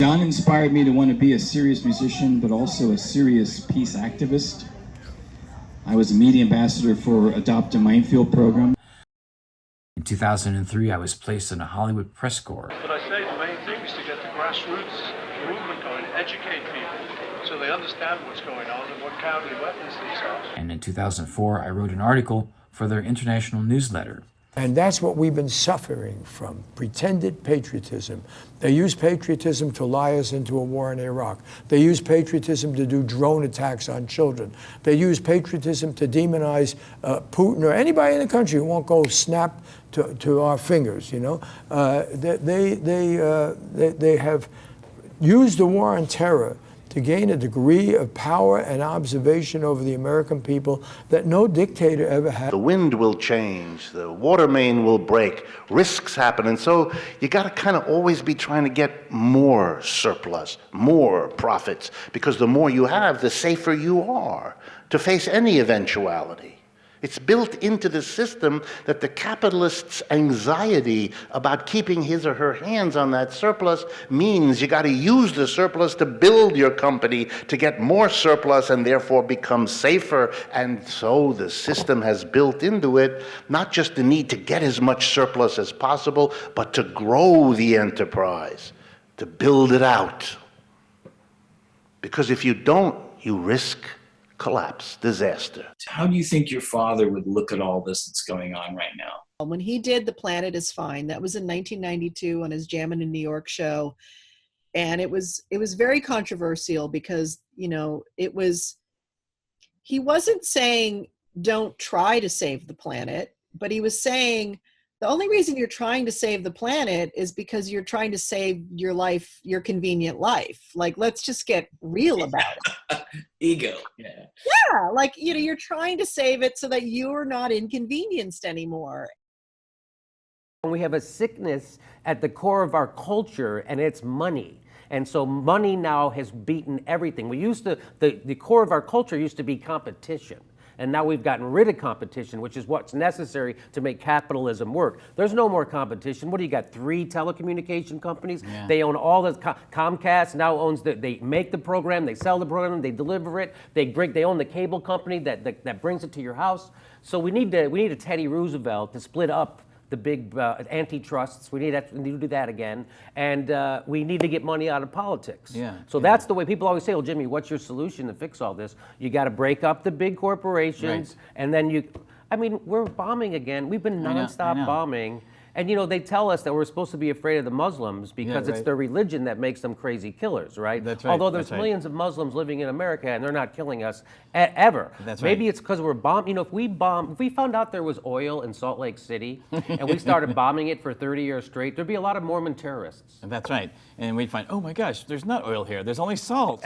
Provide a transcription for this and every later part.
Jan inspired me to want to be a serious musician, but also a serious peace activist. I was a media ambassador for Adopt a Minefield program. In 2003, I was placed in a Hollywood press corps. But I say the main thing is to get the grassroots movement going, educate people so they understand what's going on and what cowardly weapons these are. And in 2004, I wrote an article for their international newsletter. And that's what we've been suffering from, pretended patriotism. They use patriotism to lie us into a war in Iraq. They use patriotism to do drone attacks on children. They use patriotism to demonize Putin or anybody in the country who won't go snap to our fingers, you know. They have used the war on terror to gain a degree of power and observation over the American people that no dictator ever had. The wind will change, the water main will break, risks happen, and so you gotta kind of always be trying to get more surplus, more profits, because the more you have, the safer you are to face any eventuality. It's built into the system that the capitalist's anxiety about keeping his or her hands on that surplus means you got to use the surplus to build your company to get more surplus and therefore become safer. And so the system has built into it not just the need to get as much surplus as possible, but to grow the enterprise, to build it out. Because if you don't, you risk collapse, disaster. How do you think your father would look at all this that's going on right now? When he did The Planet is Fine, that was in 1992 on his Jammin' in New York show. And it was very controversial because, you know, he wasn't saying don't try to save the planet, but he was saying the only reason you're trying to save the planet is because you're trying to save your life, your convenient life. Like, let's just get real about it. Ego. Yeah. Yeah. Like, you know, you're trying to save it so that you're not inconvenienced anymore. We have a sickness at the core of our culture, and it's money. And so money now has beaten everything. The core of our culture used to be competition. And now we've gotten rid of competition, which is what's necessary to make capitalism work. There's no more competition. What do you got? 3 telecommunication companies? Yeah. They own all the, Comcast now owns they make the program, they sell the program, they deliver it, they own the cable company that brings it to your house. So we need a Teddy Roosevelt to split up the big antitrusts. We need to do that again. And we need to get money out of politics. Yeah. So that's the way people always say, well, Jimmy, what's your solution to fix all this? You got to break up the big corporations. Right. And then we're bombing again. We've been nonstop bombing. And, you know, they tell us that we're supposed to be afraid of the Muslims because it's their religion that makes them crazy killers, right? That's right. Although there's millions of Muslims living in America and they're not killing us ever. That's right. Maybe it's because we're bombing. You know, if we found out there was oil in Salt Lake City and we started bombing it for 30 years straight, there'd be a lot of Mormon terrorists. That's right. And we'd find, oh my gosh, there's not oil here. There's only salt.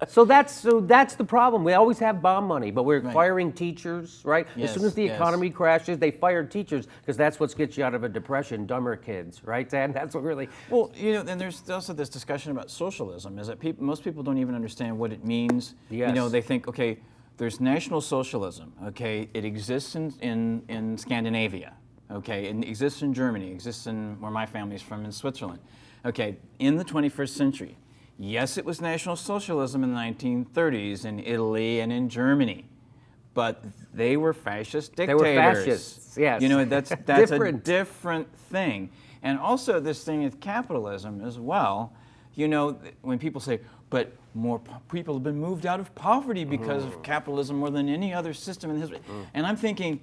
So that's the problem. We always have bomb money, but we're firing teachers, right? Yes, as soon as the economy crashes, they fire teachers because that's what gets you out of a depression, dumber kids, right, Dan? That's what really... Well, you know, and there's also this discussion about socialism, is that most people don't even understand what it means. Yes. You know, they think, okay, there's National Socialism, okay? It exists in Scandinavia, okay? It exists in Germany, it exists in where my family's from, in Switzerland. Okay, in the 21st century, yes, it was National Socialism in the 1930s in Italy and in Germany. But they were fascist dictators. They were fascists, yes. You know, that's a different thing. And also this thing with capitalism as well, you know, when people say, but more people have been moved out of poverty because of capitalism more than any other system in history. And I'm thinking,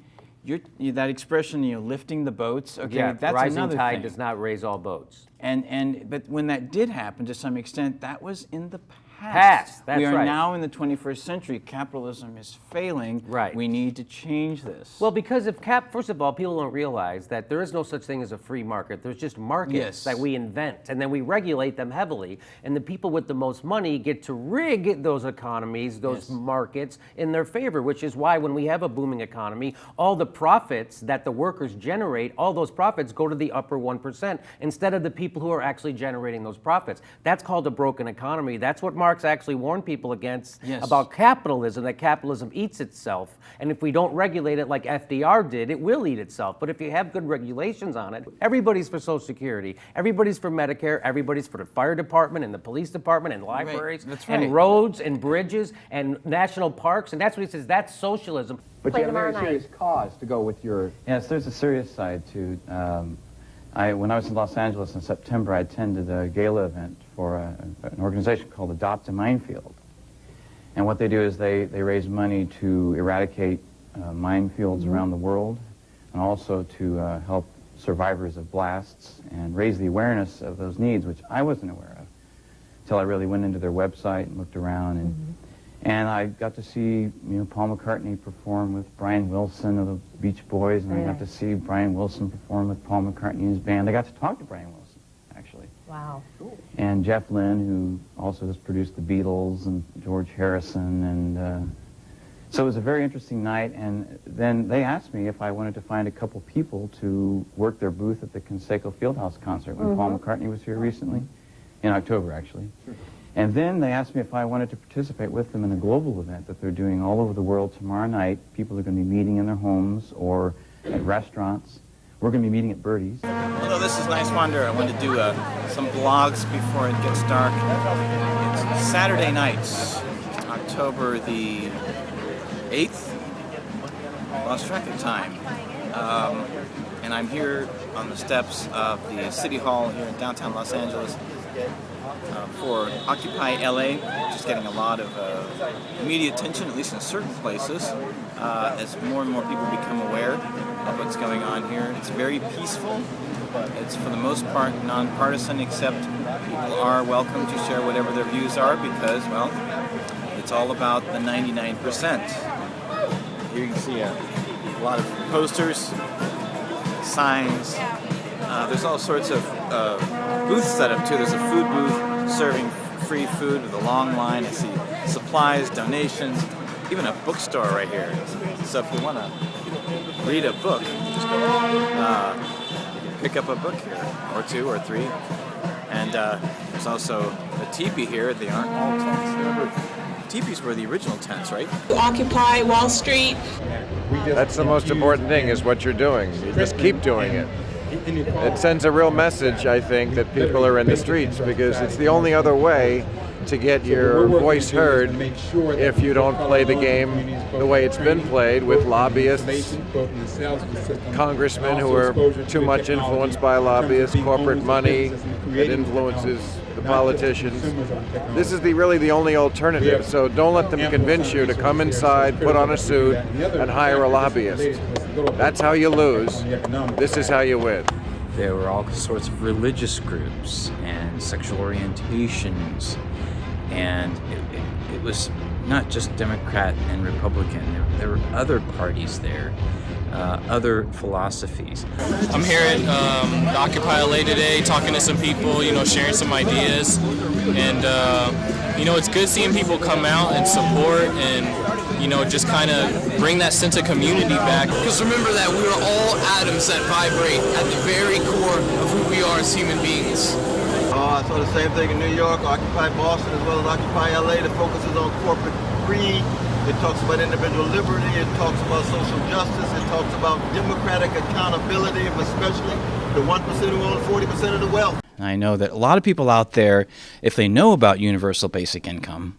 that expression, you know, lifting the boats, okay, that's rising another tide thing. Does not raise all boats. But when that did happen to some extent, that was in the past. That's we are right. now in the 21st century. Capitalism is failing. Right. We need to change this. Well, because first of all, people don't realize that there is no such thing as a free market. There's just markets that we invent, and then we regulate them heavily. And the people with the most money get to rig those economies, those markets, in their favor, which is why when we have a booming economy, all the profits that the workers generate, all those profits go to the upper 1% instead of the people who are actually generating those profits. That's called a broken economy. That's what Marx actually warned people against about capitalism, that capitalism eats itself. And if we don't regulate it like FDR did, it will eat itself. But if you have good regulations on it, everybody's for Social Security, everybody's for Medicare, everybody's for the fire department and the police department and libraries and roads and bridges and national parks. And that's what he says, that's socialism. But you have a very serious cause to go with your... Yes, there's a serious side to... when I was in Los Angeles in September, I attended a gala event for an organization called Adopt a Minefield. And what they do is they raise money to eradicate minefields around the world, and also to help survivors of blasts and raise the awareness of those needs, which I wasn't aware of until I really went into their website and looked around. And I got to see, Paul McCartney perform with Brian Wilson of the Beach Boys, and I got to see Brian Wilson perform with Paul McCartney and his band. I got to talk to Brian Wilson, actually. Wow. And Jeff Lynne, who also has produced the Beatles, and George Harrison, and so it was a very interesting night. And then they asked me if I wanted to find a couple people to work their booth at the Conseco Fieldhouse concert when Paul McCartney was here recently, in October, actually. And then they asked me if I wanted to participate with them in a global event that they're doing all over the world tomorrow night. People are going to be meeting in their homes or at restaurants. We're going to be meeting at Birdie's. Hello, this is Niswander. I wanted to do some blogs before it gets dark. It's Saturday nights, October the 8th. Lost track of time. And I'm here on the steps of the City Hall here in downtown Los Angeles. For Occupy LA, which is getting a lot of media attention, at least in certain places, as more and more people become aware of what's going on here. It's very peaceful. It's for the most part nonpartisan, except people are welcome to share whatever their views are because, well, it's all about the 99%. Here you can see a lot of posters, signs. There's all sorts of booths set up too. There's a food booth serving free food with a long line. I see supplies, donations, even a bookstore right here. So if you want to read a book, just pick up a book here, or two or three. And there's also a teepee here. They aren't all tents. Remember, teepees were the original tents, right? Occupy Wall Street. That's the most important thing, is what you're doing. You just keep doing it. It sends a real message, I think, that people are in the streets, because it's the only other way to get your voice heard if you don't play the game the way it's been played, with lobbyists, congressmen who are too much influenced by lobbyists, corporate money that influences the politicians. This is really the only alternative, so don't let them convince you to come inside, put on a suit, and hire a lobbyist. That's how you lose. This is how you win. There were all sorts of religious groups and sexual orientations, and it was not just Democrat and Republican. There were other parties there, other philosophies. I'm here at Occupy LA today, talking to some people, sharing some ideas, and it's good seeing people come out and support and just kind of bring that sense of community back. Because remember that we are all atoms that vibrate at the very core of who we are as human beings. I saw the same thing in New York, Occupy Boston, as well as Occupy LA. The focus is on corporate greed. It talks about individual liberty. It talks about social justice. It talks about democratic accountability, especially the 1% who own 40% of the wealth. I know that a lot of people out there, if they know about universal basic income,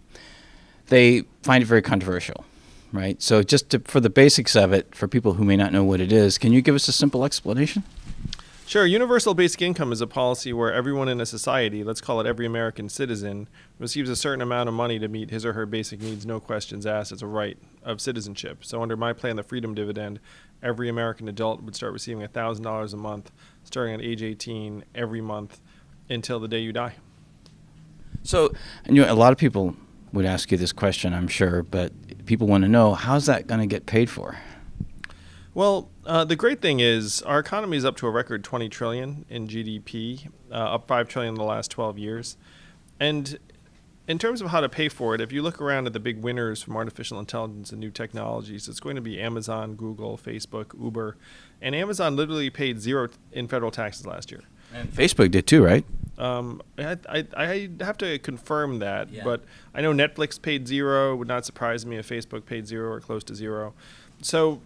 they find it very controversial, right? So for the basics of it, for people who may not know what it is, can you give us a simple explanation? Sure. Universal basic income is a policy where everyone in a society, let's call it every American citizen, receives a certain amount of money to meet his or her basic needs, no questions asked. It's a right of citizenship. So under my plan, the Freedom Dividend, every American adult would start receiving $1,000 a month, starting at age 18, every month until the day you die. So, a lot of people would ask you this question, I'm sure, but people want to know, how's that going to get paid for? Well, the great thing is our economy is up to a record $20 trillion in GDP, up $5 trillion in the last 12 years. And in terms of how to pay for it, if you look around at the big winners from artificial intelligence and new technologies, it's going to be Amazon, Google, Facebook, Uber. And Amazon literally paid zero in federal taxes last year. And Facebook did too, right? I have to confirm that, Yeah. but I know Netflix paid zero. It would not surprise me if Facebook paid zero or close to zero. So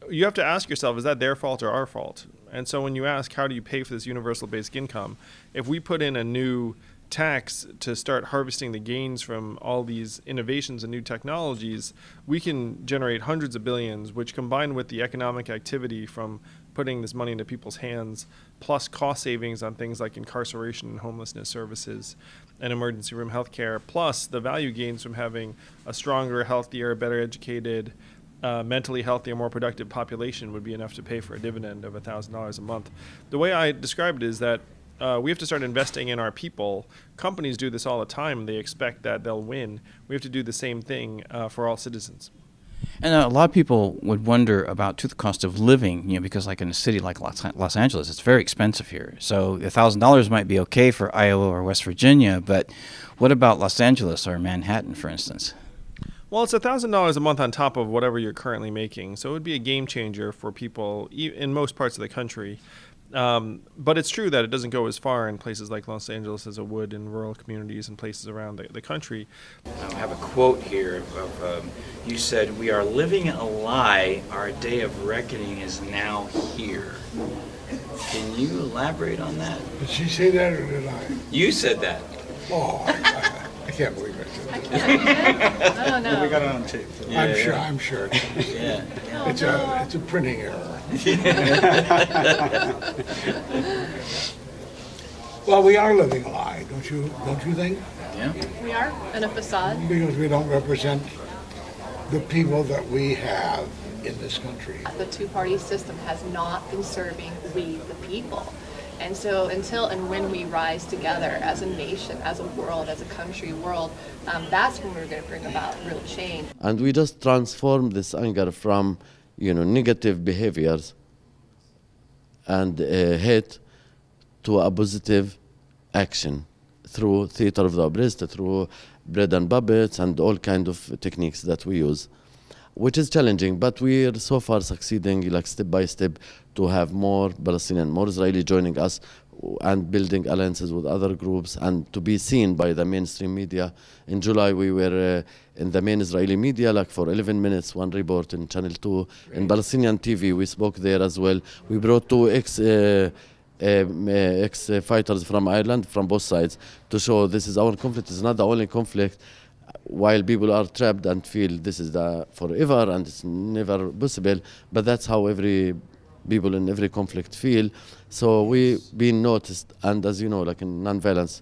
you have to ask yourself, is that their fault or our fault? And so when you ask, how do you pay for this universal basic income? If we put in a new tax to start harvesting the gains from all these innovations and new technologies, we can generate hundreds of billions, which combined with the economic activity from putting this money into people's hands, plus cost savings on things like incarceration and homelessness services and emergency room healthcare, plus the value gains from having a stronger, healthier, better educated, mentally healthier, more productive population would be enough to pay for a dividend of $1,000 a month. The way I described it is that we have to start investing in our people. Companies do this all the time. They expect that they'll win. We have to do the same thing for all citizens. And a lot of people would wonder about the cost of living, because like in a city like Los Angeles, it's very expensive here. So $1,000 might be okay for Iowa or West Virginia, but what about Los Angeles or Manhattan, for instance? Well, it's $1,000 a month on top of whatever you're currently making. So it would be a game changer for people in most parts of the country. But it's true that it doesn't go as far in places like Los Angeles as it would in rural communities and places around the country. I have a quote here of you said, "We are living a lie. Our day of reckoning is now here." Can you elaborate on that? Did she say that or did I? You said that. Oh, I can't believe I said that. I don't know. We got it on tape. So. Yeah, I'm sure. Yeah. It's a printing error. Well, we are living a lie, don't you think? Yeah. We are in a facade. Because we don't represent the people that we have in this country. The two-party system has not been serving we the people. And so until and when we rise together as a nation, as a world, as a country world, that's when we're going to bring about real change. And we just transform this anger from, negative behaviors and hate to a positive action through theater of the oppressed, through bread and puppets and all kind of techniques that we use, which is challenging, but we're so far succeeding, like step by step, to have more Palestinian, more Israeli joining us and building alliances with other groups and to be seen by the mainstream media. In July, we were in the main Israeli media, like for 11 minutes, one report in Channel 2. In Palestinian TV, we spoke there as well. We brought two ex-fighters from Ireland, from both sides, to show this is our conflict. It's not the only conflict. While people are trapped and feel this is the forever and it's never possible, but that's how every people in every conflict feel. So we been noticed, and as you know, like in nonviolence,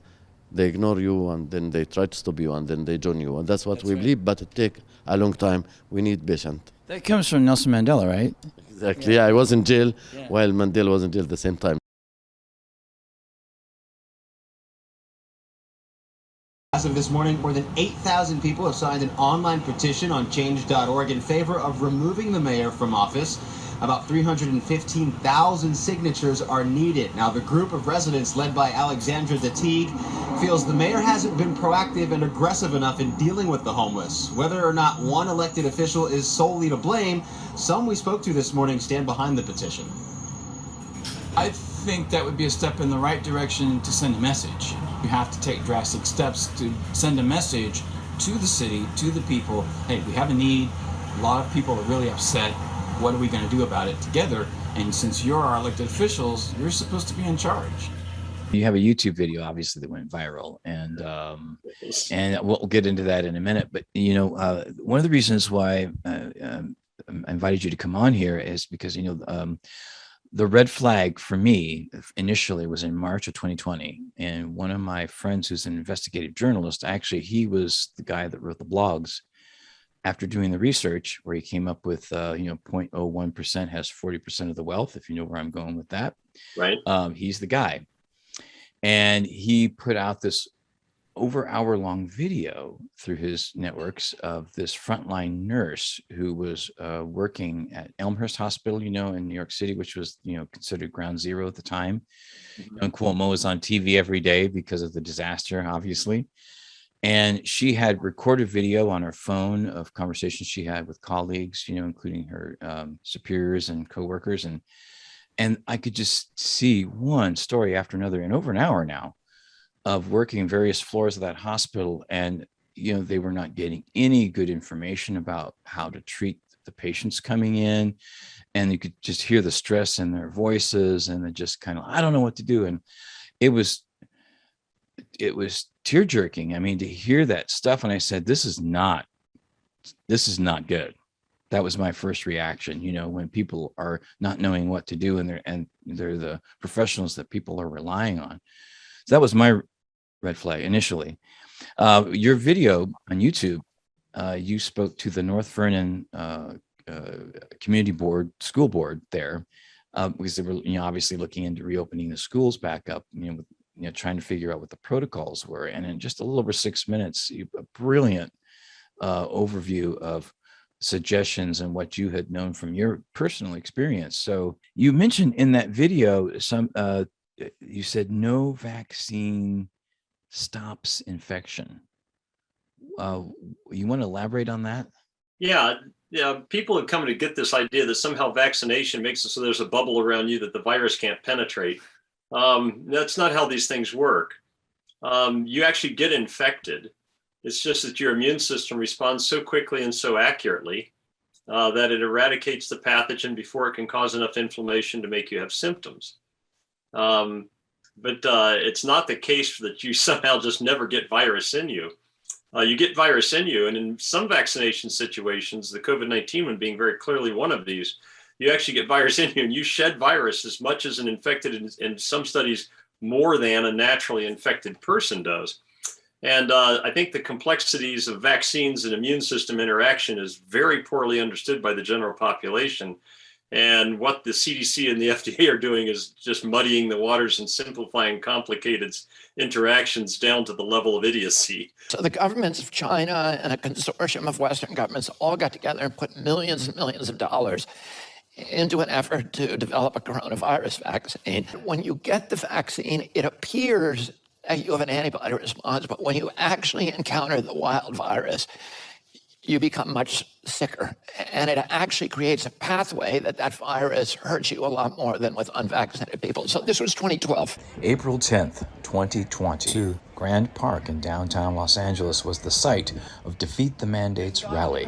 they ignore you and then they try to stop you and then they join you, and that's what we believe. But it takes a long time. We need patience. That comes from Nelson Mandela, right? Exactly. Yeah, I was in jail while Mandela was in jail at the same time. As of this morning, more than 8,000 people have signed an online petition on change.org in favor of removing the mayor from office. About 315,000 signatures are needed. Now, the group of residents led by Alexandra Dateague feels the mayor hasn't been proactive and aggressive enough in dealing with the homeless. Whether or not one elected official is solely to blame, some we spoke to this morning stand behind the petition. I think that would be a step in the right direction to send a message. We have to take drastic steps to send a message to the city, to the people. Hey, we have a need. A lot of people are really upset. What are we going to do about it together? And since you're our elected officials, you're supposed to be in charge. You have a YouTube video, obviously, that went viral, and we'll get into that in a minute. But one of the reasons why I invited you to come on here is because the red flag for me initially was in March of 2020, and one of my friends who's an investigative journalist, actually, he was the guy that wrote the blogs. After doing the research, where he came up with 0.01% has 40% of the wealth, if you know where I'm going with that, right? He's the guy, and he put out this over hour-long video through his networks of this frontline nurse who was working at Elmhurst Hospital, in New York City, which was considered ground zero at the time. And Cuomo was on TV every day because of the disaster, obviously. And she had recorded video on her phone of conversations she had with colleagues, including her superiors and coworkers. And I could just see one story after another, and over an hour now, of working various floors of that hospital, and they were not getting any good information about how to treat the patients coming in, and you could just hear the stress in their voices, and they just kind of, I don't know what to do. And it was tear jerking. I mean, to hear that stuff, and I said, this is not good. That was my first reaction, when people are not knowing what to do, and they're the professionals that people are relying on. So that was my red flag initially. Your video on YouTube, you spoke to the North Vernon community board, school board there, because they were, obviously looking into reopening the schools back up, trying to figure out what the protocols were. And in just a little over 6 minutes, a brilliant overview of suggestions and what you had known from your personal experience. So you mentioned in that video, you said no vaccine stops infection. You want to elaborate on that? Yeah, people have come to get this idea that somehow vaccination makes it so there's a bubble around you that the virus can't penetrate. That's not how these things work. You actually get infected. It's just that your immune system responds so quickly and so accurately that it eradicates the pathogen before it can cause enough inflammation to make you have symptoms. But it's not the case that you somehow just never get virus in you. You get virus in you, and in some vaccination situations, the COVID-19 one being very clearly one of these, you actually get virus in you and you shed virus as much as an infected, in some studies, more than a naturally infected person does. And I think the complexities of vaccines and immune system interaction is very poorly understood by the general population. And what the CDC and the FDA are doing is just muddying the waters and simplifying complicated interactions down to the level of idiocy. So the governments of China and a consortium of Western governments all got together and put millions and millions of dollars into an effort to develop a coronavirus vaccine. When you get the vaccine, it appears that you have an antibody response, but when you actually encounter the wild virus, you become much sicker. And it actually creates a pathway that virus hurts you a lot more than with unvaccinated people. So this was 2012. April 10th, 2020. Grand Park in downtown Los Angeles was the site of Defeat the Mandates rally.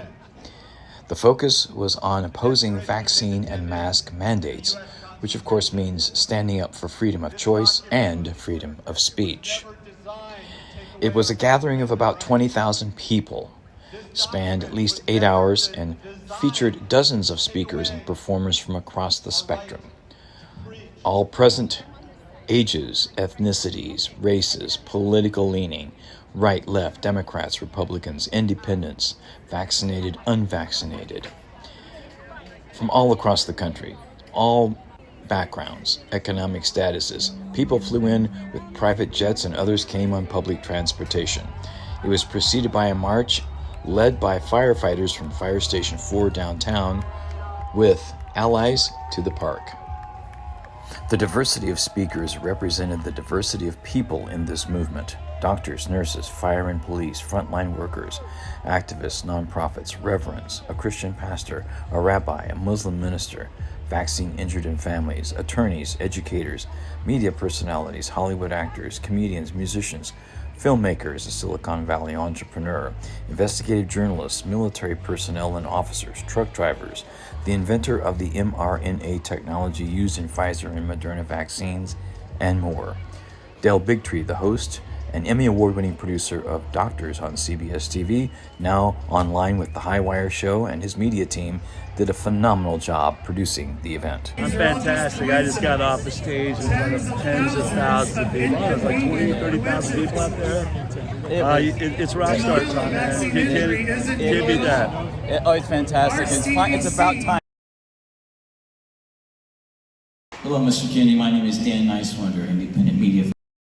The focus was on opposing vaccine and mask mandates, which of course means standing up for freedom of choice and freedom of speech. It was a gathering of about 20,000 people, spanned at least 8 hours, and featured dozens of speakers and performers from across the spectrum. All present, ages, ethnicities, races, political leaning, right, left, Democrats, Republicans, independents, vaccinated, unvaccinated. From all across the country, all backgrounds, economic statuses. People flew in with private jets and others came on public transportation. It was preceded by a march led by firefighters from Fire Station 4 downtown with allies to the park. The diversity of speakers represented the diversity of people in this movement. Doctors, nurses, fire and police, frontline workers, activists, nonprofits, reverends, a Christian pastor, a rabbi, a Muslim minister, vaccine injured and families, attorneys, educators, media personalities, Hollywood actors, comedians, musicians, filmmakers, a Silicon Valley entrepreneur, investigative journalists, military personnel and officers, truck drivers, the inventor of the mRNA technology used in Pfizer and Moderna vaccines, and more. Dale Bigtree, the host, an Emmy Award-winning producer of Doctors on CBS TV, now online with The Highwire Show, and his media team did a phenomenal job producing the event. I'm fantastic. I just got off the stage in front of tens of thousands of people. There's like 20,000 to 30,000 people out there. It's rock star time, man. You can't beat that. It's fantastic. It's about time. Hello, Mr. Kennedy. My name is Dan Niswander, independent media.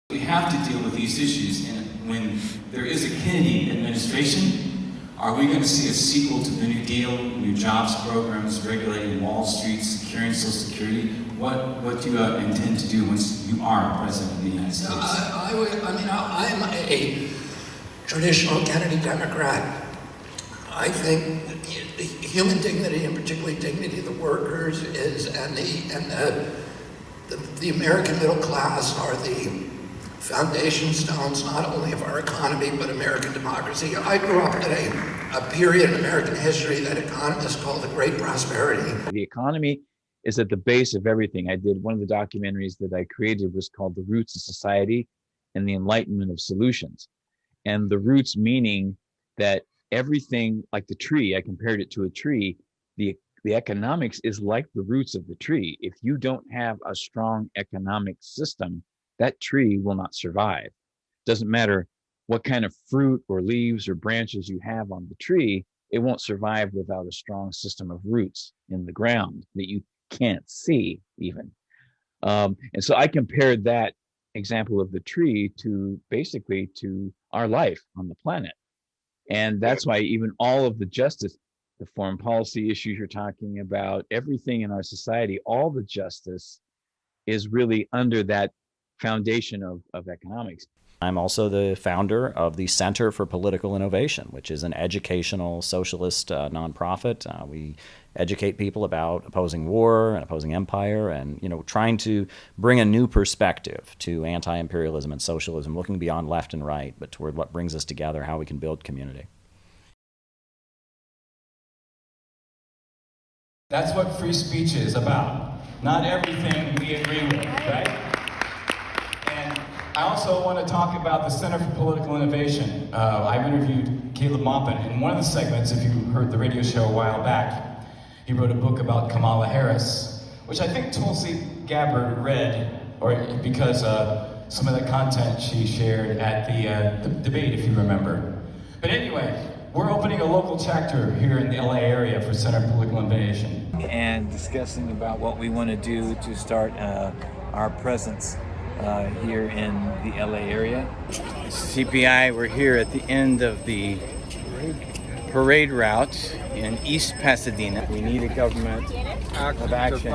We have to deal with these issues, and when there is a Kennedy administration, are we going to see a sequel to the New Deal, new jobs programs, regulating Wall Street, securing Social Security? What do you intend to do once you are president of the United States? I'm a traditional Kennedy Democrat. I think human dignity, and particularly dignity of the workers, and the American middle class are the foundation stones not only of our economy but American democracy. I grew up at a period in American history that economists call the Great Prosperity. The economy is at the base of everything. I did one of the documentaries that I created was called The Roots of Society and the Enlightenment of Solutions. And the roots meaning that everything, like the tree, I compared it to a tree, the economics is like the roots of the tree. If you don't have a strong economic system, that tree will not survive. Doesn't matter what kind of fruit or leaves or branches you have on the tree, it won't survive without a strong system of roots in the ground that you can't see even. And so I compared that example of the tree to basically to our life on the planet. And that's why even all of the justice, the foreign policy issues you're talking about, everything in our society, all the justice is really under that foundation of economics. I'm also the founder of the Center for Political Innovation, which is an educational socialist nonprofit. We educate people about opposing war and opposing empire and, trying to bring a new perspective to anti-imperialism and socialism, looking beyond left and right, but toward what brings us together, how we can build community. That's what free speech is about. Not everything we agree with, right? And I also want to talk about the Center for Political Innovation. I've interviewed C.Maupin in one of the segments, if you heard the radio show a while back. He wrote a book about Kamala Harris, which I think Tulsi Gabbard read, or because some of the content she shared at the debate, if you remember. But anyway, we're opening a local chapter here in the LA area for Center for Political Innovation. And discussing about what we want to do to start our presence here in the LA area. CPI, we're here at the end of the parade route in East Pasadena. We need a government of action.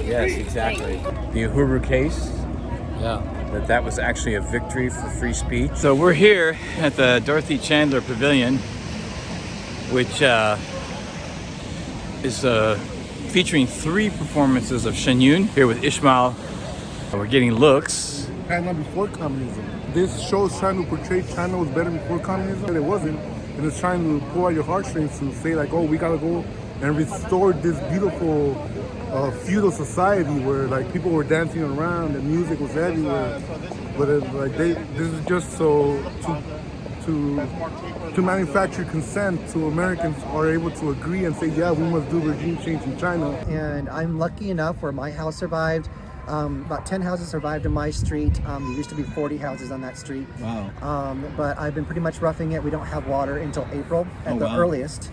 Yes, exactly. The Uhuru case. Yeah. That was actually a victory for free speech. So we're here at the Dorothy Chandler Pavilion, which is featuring 3 performances of Shen Yun here with Ishmael. We're getting looks. China before communism. This show's trying to portray China was better before communism, and it wasn't. And it's trying to pull out your heartstrings to say like, oh, we gotta go and restore this beautiful feudal society where like people were dancing around and music was everywhere. But this is just so to manufacture consent so Americans are able to agree and say, yeah, we must do regime change in China. And I'm lucky enough where my house survived. About 10 houses survived in my street. There used to be 40 houses on that street. Wow. But I've been pretty much roughing it. We don't have water until April at the earliest.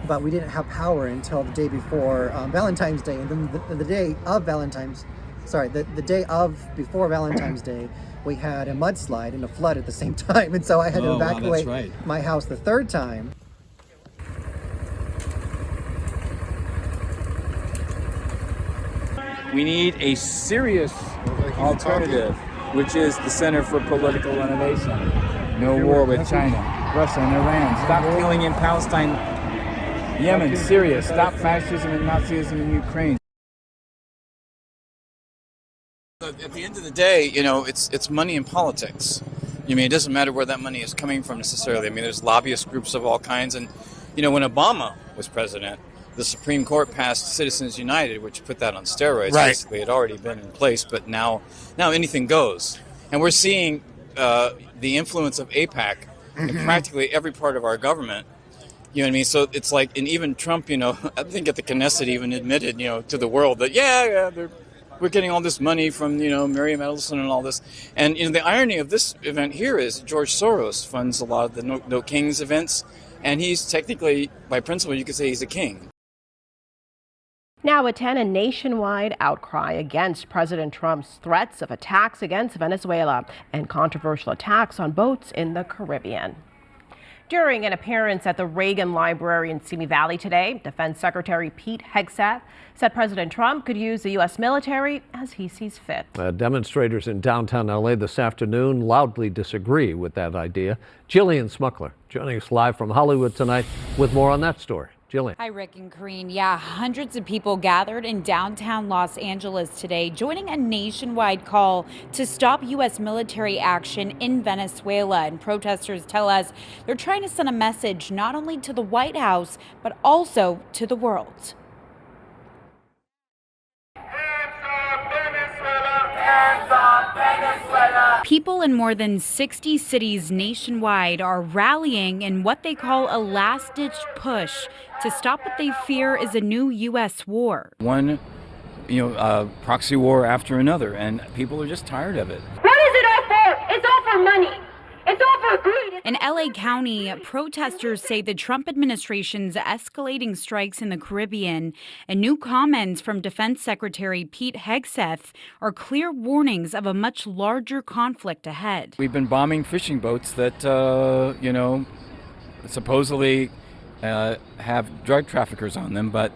But we didn't have power until the day before Valentine's Day. And then the day of Valentine's, the day of before Valentine's Day, we had a mudslide and a flood at the same time. And so I had to evacuate my house the 3rd time. We need a serious alternative, which is the Center for Political Innovation. No war with China, Russia, and Iran. Stop killing in Palestine, Yemen, Syria. Stop fascism and Nazism in Ukraine. At the end of the day, it's money in politics. It doesn't matter where that money is coming from necessarily. There's lobbyist groups of all kinds. And, when Obama was president, the Supreme Court passed Citizens United, which put that on steroids. Right. Basically, it had already been in place, but now anything goes. And we're seeing the influence of AIPAC in practically every part of our government. So it's like, and even Trump, I think at the Knesset even admitted, to the world that, we're getting all this money from, Miriam Edelson and all this. And, the irony of this event here is George Soros funds a lot of the No Kings events. And he's technically, by principle, you could say he's a king. Now at 10, a nationwide outcry against President Trump's threats of attacks against Venezuela and controversial attacks on boats in the Caribbean. During an appearance at the Reagan Library in Simi Valley today, Defense Secretary Pete Hegseth said President Trump could use the U.S. military as he sees fit. Demonstrators in downtown L.A. this afternoon loudly disagree with that idea. Jillian Smukler joining us live from Hollywood tonight with more on that story. Jillian. Hi, Rick and Karine. Yeah, hundreds of people gathered in downtown Los Angeles today, joining a nationwide call to stop U.S. military action in Venezuela. And protesters tell us they're trying to send a message not only to the White House, but also to the world. People in more than 60 cities nationwide are rallying in what they call a last-ditch push to stop what they fear is a new U.S. war. One, proxy war after another, and people are just tired of it. What is it all for? It's all for money. It's all for greed. In L.A. County, protesters say the Trump administration's escalating strikes in the Caribbean and new comments from Defense Secretary Pete Hegseth are clear warnings of a much larger conflict ahead. We've been bombing fishing boats that, supposedly have drug traffickers on them, but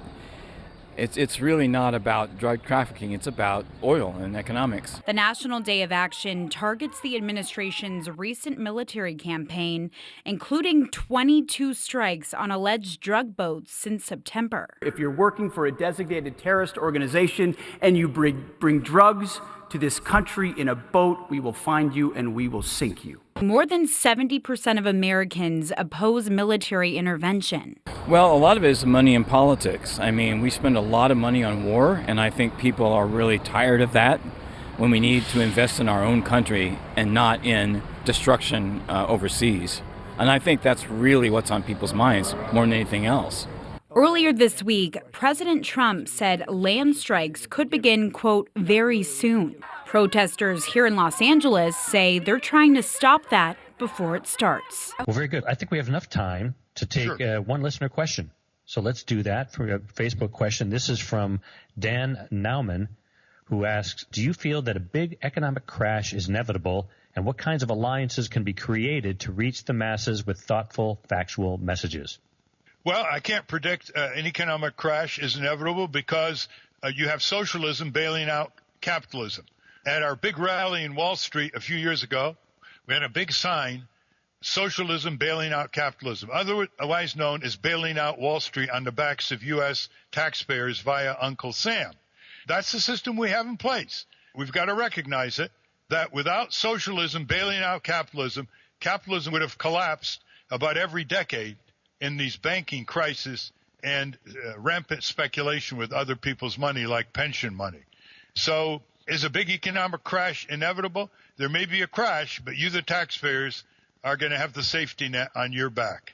it's really not about drug trafficking. It's about oil and economics. The National Day of Action targets the administration's recent military campaign, including 22 strikes on alleged drug boats since September. If you're working for a designated terrorist organization and you bring drugs to this country in a boat, we will find you and we will sink you. More than 70% of Americans oppose military intervention. Well, a lot of it is money in politics. I mean, we spend a lot of money on war, and I think people are really tired of that when we need to invest in our own country and not in destruction overseas. And I think that's really what's on people's minds more than anything else. Earlier this week, President Trump said land strikes could begin, quote, very soon. Protesters here in Los Angeles say they're trying to stop that before it starts. Well, very good. I think we have enough time to take one listener question. So let's do that for a Facebook question. This is from Dan Nowman, who asks, do you feel that a big economic crash is inevitable, and what kinds of alliances can be created to reach the masses with thoughtful, factual messages? Well, I can't predict an economic crash is inevitable because you have socialism bailing out capitalism. At our big rally in Wall Street a few years ago, we had a big sign, socialism bailing out capitalism, otherwise known as bailing out Wall Street on the backs of U.S. taxpayers via Uncle Sam. That's the system we have in place. We've got to recognize it, that without socialism bailing out capitalism, capitalism would have collapsed about every decade in these banking crises and rampant speculation with other people's money like pension money. So is a big economic crash inevitable? There may be a crash, but you, the taxpayers, are going to have the safety net on your back,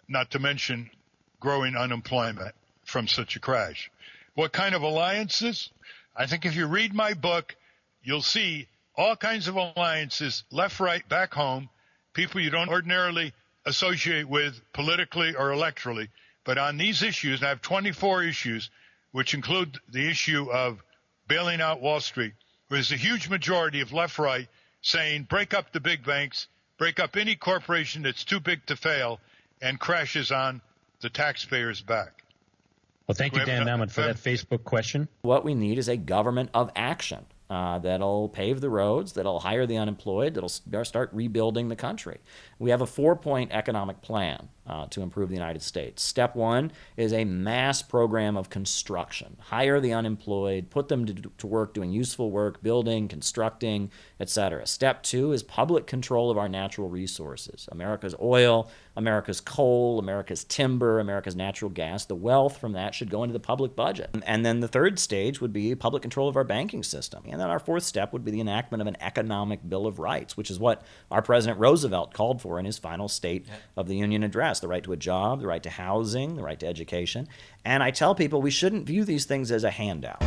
not to mention growing unemployment from such a crash. What kind of alliances? I think if you read my book, you'll see all kinds of alliances, left, right, back home, people you don't ordinarily associate with politically or electorally. But on these issues, and I have 24 issues, which include the issue of bailing out Wall Street, there's a huge majority of left-right saying break up the big banks, break up any corporation that's too big to fail, and crashes on the taxpayer's back. Well, thank you, Dan Nowman, for that Facebook question. What we need is a government of action that'll pave the roads, that'll hire the unemployed, that'll start rebuilding the country. We have a 4-point economic plan to improve the United States. Step 1 is a mass program of construction. Hire the unemployed, put them to work doing useful work, building, constructing, etc. Step 2 is public control of our natural resources. America's oil, America's coal, America's timber, America's natural gas. The wealth from that should go into the public budget. And then the third stage would be public control of our banking system. And then our fourth step would be the enactment of an economic Bill of Rights, which is what our President Roosevelt called for in his final State of the Union address. The right to a job, the right to housing, the right to education. And I tell people we shouldn't view these things as a handout.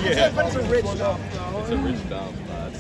Yeah, but it's a rich dump. It's a rich dump.